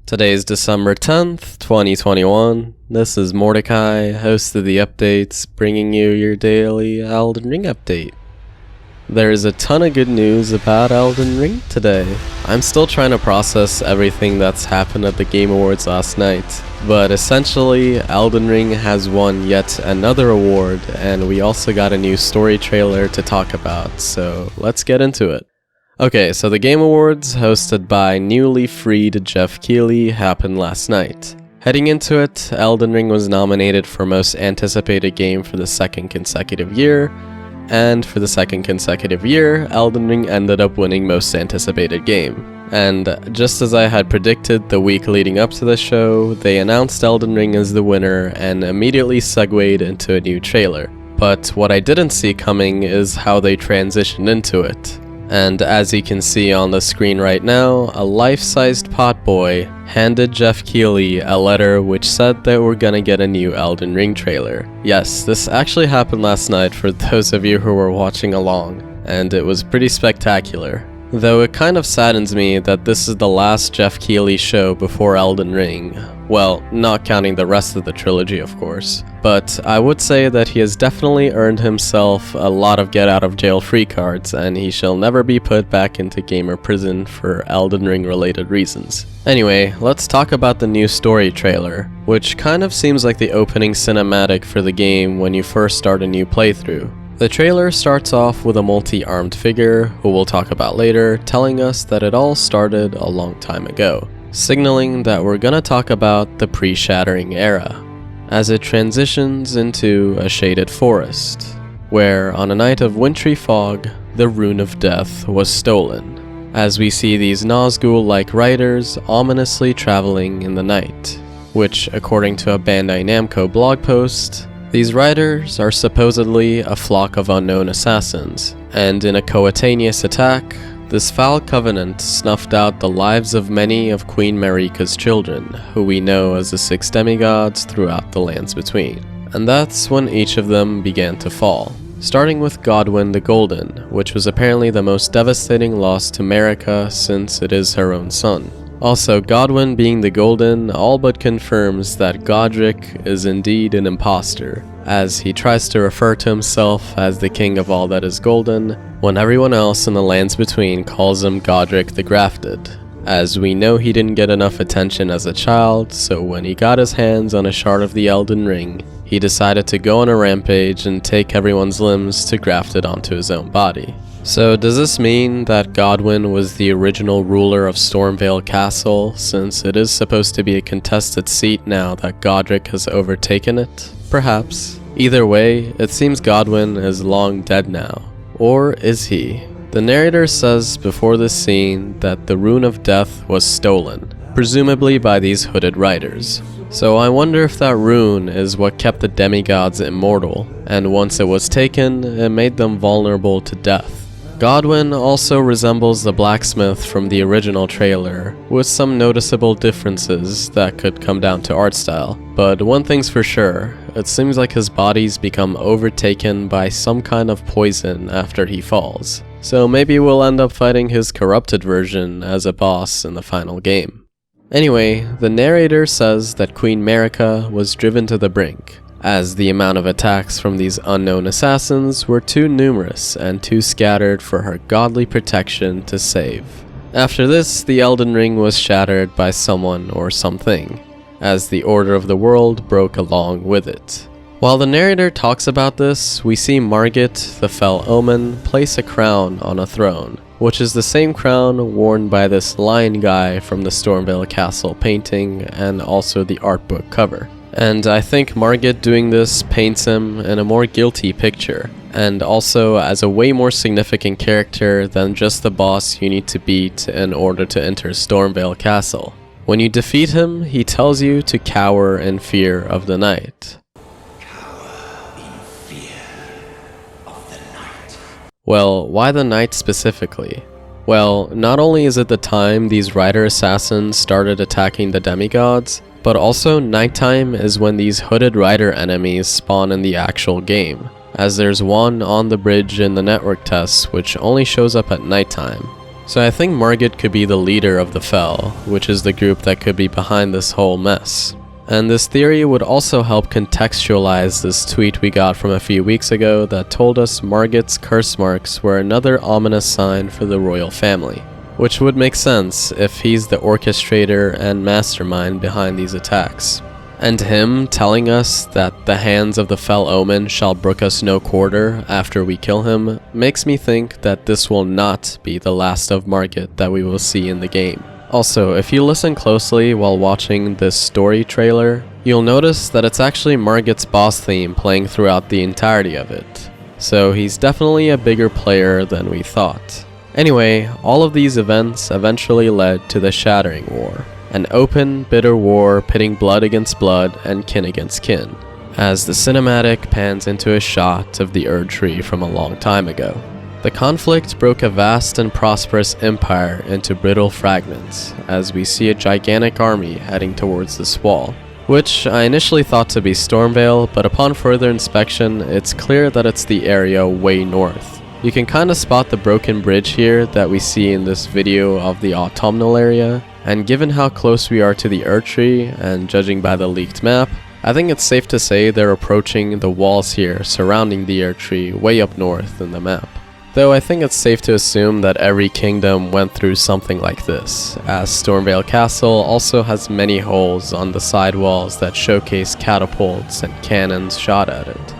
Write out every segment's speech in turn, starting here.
Today's December 10th, 2021. This is Mordecai, host of the updates, bringing you your daily Elden Ring update. There's a ton of good news about Elden Ring today. I'm still trying to process everything that's happened at the Game Awards last night, but essentially, Elden Ring has won yet another award, and we also got a new story trailer to talk about, so let's get into it. Okay, so the Game Awards, hosted by newly freed Jeff Keighley, happened last night. Heading into it, Elden Ring was nominated for Most Anticipated Game for the second consecutive year, and for the second consecutive year, Elden Ring ended up winning Most Anticipated Game. And just as I had predicted the week leading up to the show, they announced Elden Ring as the winner and immediately segued into a new trailer. But what I didn't see coming is how they transitioned into it. And as you can see on the screen right now, a life-sized potboy handed Jeff Keighley a letter which said that we're gonna get a new Elden Ring trailer. Yes, this actually happened last night for those of you who were watching along, and it was pretty spectacular. Though it kind of saddens me that this is the last Jeff Keighley show before Elden Ring. Well, not counting the rest of the trilogy, of course. But I would say that he has definitely earned himself a lot of get-out-of-jail free cards, and he shall never be put back into gamer prison for Elden Ring related reasons. Anyway, let's talk about the new story trailer, which kind of seems like the opening cinematic for the game when you first start a new playthrough. The trailer starts off with a multi-armed figure, who we'll talk about later, telling us that it all started a long time ago, signaling that we're gonna talk about the Pre-Shattering Era, as it transitions into a shaded forest, where on a night of wintry fog, the Rune of Death was stolen, as we see these Nazgul-like riders ominously traveling in the night, which, according to a Bandai Namco blog post, these riders are supposedly a flock of unknown assassins, and in a coetaneous attack, this foul covenant snuffed out the lives of many of Queen Marika's children, who we know as the 6 demigods throughout the lands between. And that's when each of them began to fall, starting with Godwyn the Golden, which was apparently the most devastating loss to Marika since it is her own son. Also, Godwyn being the Golden all but confirms that Godrick is indeed an imposter, as he tries to refer to himself as the king of all that is golden, when everyone else in the lands between calls him Godrick the Grafted. As we know, he didn't get enough attention as a child, so when he got his hands on a shard of the Elden Ring, he decided to go on a rampage and take everyone's limbs to graft it onto his own body. So does this mean that Godwyn was the original ruler of Stormveil Castle, since it is supposed to be a contested seat now that Godrick has overtaken it? Perhaps. Either way, it seems Godwyn is long dead now. Or is he? The narrator says before this scene that the Rune of Death was stolen, presumably by these hooded riders. So I wonder if that rune is what kept the demigods immortal, and once it was taken, it made them vulnerable to death. Godwyn also resembles the blacksmith from the original trailer, with some noticeable differences that could come down to art style. But one thing's for sure, it seems like his body's become overtaken by some kind of poison after he falls. So maybe we'll end up fighting his corrupted version as a boss in the final game. Anyway, the narrator says that Queen Marika was driven to the brink, as the amount of attacks from these unknown assassins were too numerous and too scattered for her godly protection to save. After this, the Elden Ring was shattered by someone or something, as the order of the world broke along with it. While the narrator talks about this, we see Margit, the fell Omen, place a crown on a throne, which is the same crown worn by this lion guy from the Stormveil Castle painting and also the art book cover. And I think Margit doing this paints him in a more guilty picture, and also as a way more significant character than just the boss you need to beat in order to enter Stormveil Castle. When you defeat him, he tells you to cower in fear of the night. Cower in fear of the night. Well, why the night specifically? Well, not only is it the time these rider assassins started attacking the demigods, but also nighttime is when these hooded rider enemies spawn in the actual game, as there's one on the bridge in the network tests which only shows up at nighttime. So I think Margit could be the leader of the Fel, which is the group that could be behind this whole mess. And this theory would also help contextualize this tweet we got from a few weeks ago that told us Margit's curse marks were another ominous sign for the royal family, which would make sense if he's the orchestrator and mastermind behind these attacks. And him telling us that the hands of the fell Omen shall brook us no quarter after we kill him makes me think that this will not be the last of Margit that we will see in the game. Also, if you listen closely while watching this story trailer, you'll notice that it's actually Margit's boss theme playing throughout the entirety of it. So he's definitely a bigger player than we thought. Anyway, all of these events eventually led to the Shattering War. An open, bitter war pitting blood against blood and kin against kin, as the cinematic pans into a shot of the Erdtree from a long time ago. The conflict broke a vast and prosperous empire into brittle fragments, as we see a gigantic army heading towards this wall, which I initially thought to be Stormveil, but upon further inspection, it's clear that it's the area way north. You can kinda spot the broken bridge here that we see in this video of the autumnal area, and given how close we are to the Erdtree, and judging by the leaked map, I think it's safe to say they're approaching the walls here surrounding the Erdtree way up north in the map. Though I think it's safe to assume that every kingdom went through something like this, as Stormveil Castle also has many holes on the side walls that showcase catapults and cannons shot at it.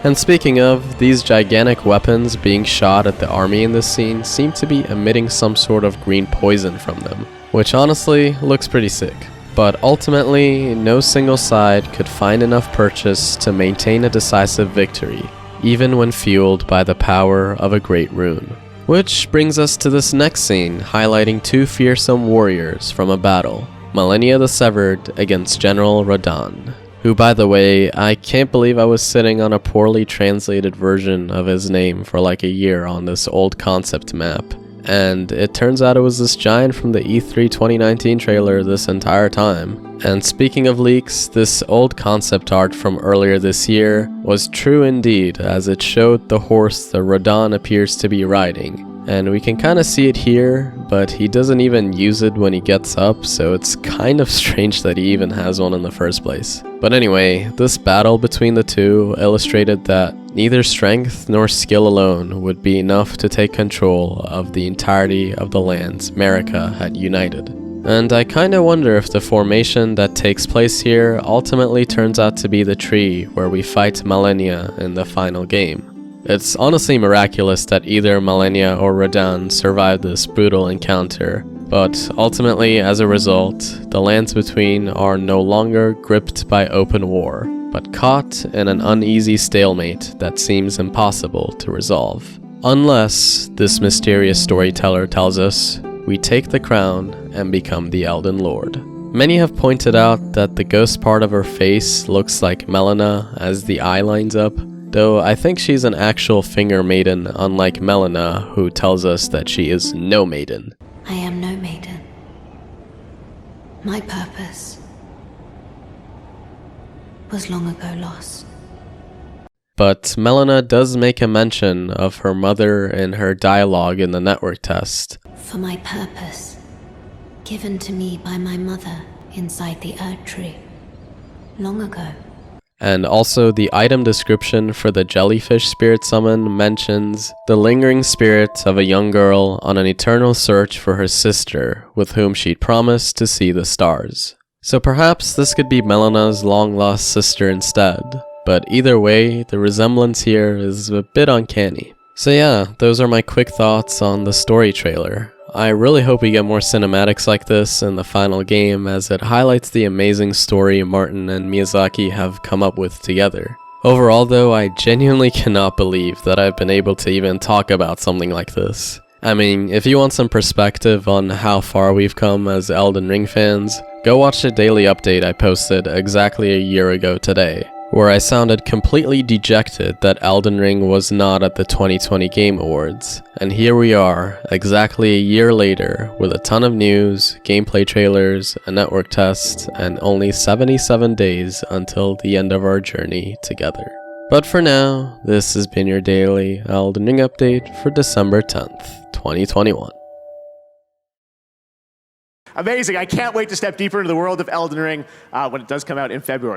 And speaking of, these gigantic weapons being shot at the army in this scene seem to be emitting some sort of green poison from them, which honestly looks pretty sick. But ultimately, no single side could find enough purchase to maintain a decisive victory, even when fueled by the power of a great rune. Which brings us to this next scene, highlighting two fearsome warriors from a battle, Malenia the Severed against General Radahn, who, by the way, I can't believe I was sitting on a poorly translated version of his name for like a year on this old concept map, and it turns out it was this giant from the E3 2019 trailer this entire time. And speaking of leaks, this old concept art from earlier this year was true indeed, as it showed the horse that Radahn appears to be riding. And we can kind of see it here, but he doesn't even use it when he gets up, so it's kind of strange that he even has one in the first place. But anyway, this battle between the two illustrated that neither strength nor skill alone would be enough to take control of the entirety of the lands Marika had united. And I kinda wonder if the formation that takes place here ultimately turns out to be the tree where we fight Malenia in the final game. It's honestly miraculous that either Malenia or Radahn survived this brutal encounter, but ultimately, as a result, the lands between are no longer gripped by open war, but caught in an uneasy stalemate that seems impossible to resolve. Unless this mysterious storyteller tells us we take the crown and become the Elden Lord. Many have pointed out that the ghost part of her face looks like Melina as the eye lines up, though I think she's an actual finger maiden, unlike Melina, who tells us that she is no maiden. I am no maiden. My purpose was long ago lost. But Melina does make a mention of her mother in her dialogue in the network test. For my purpose, given to me by my mother inside the Erdtree, long ago. And also the item description for the jellyfish spirit summon mentions the lingering spirit of a young girl on an eternal search for her sister with whom she'd promised to see the stars. So perhaps this could be Melina's long-lost sister instead, but either way, the resemblance here is a bit uncanny. So yeah, those are my quick thoughts on the story trailer. I really hope we get more cinematics like this in the final game, as it highlights the amazing story Martin and Miyazaki have come up with together. Overall though, I genuinely cannot believe that I've been able to even talk about something like this. I mean, if you want some perspective on how far we've come as Elden Ring fans, go watch the daily update I posted exactly a year ago today, where I sounded completely dejected that Elden Ring was not at the 2020 Game Awards. And here we are, exactly a year later, with a ton of news, gameplay trailers, a network test, and only 77 days until the end of our journey together. But for now, this has been your daily Elden Ring update for December 10th, 2021. amazing. I can't wait to step deeper into the world of Elden Ring when it does come out in February.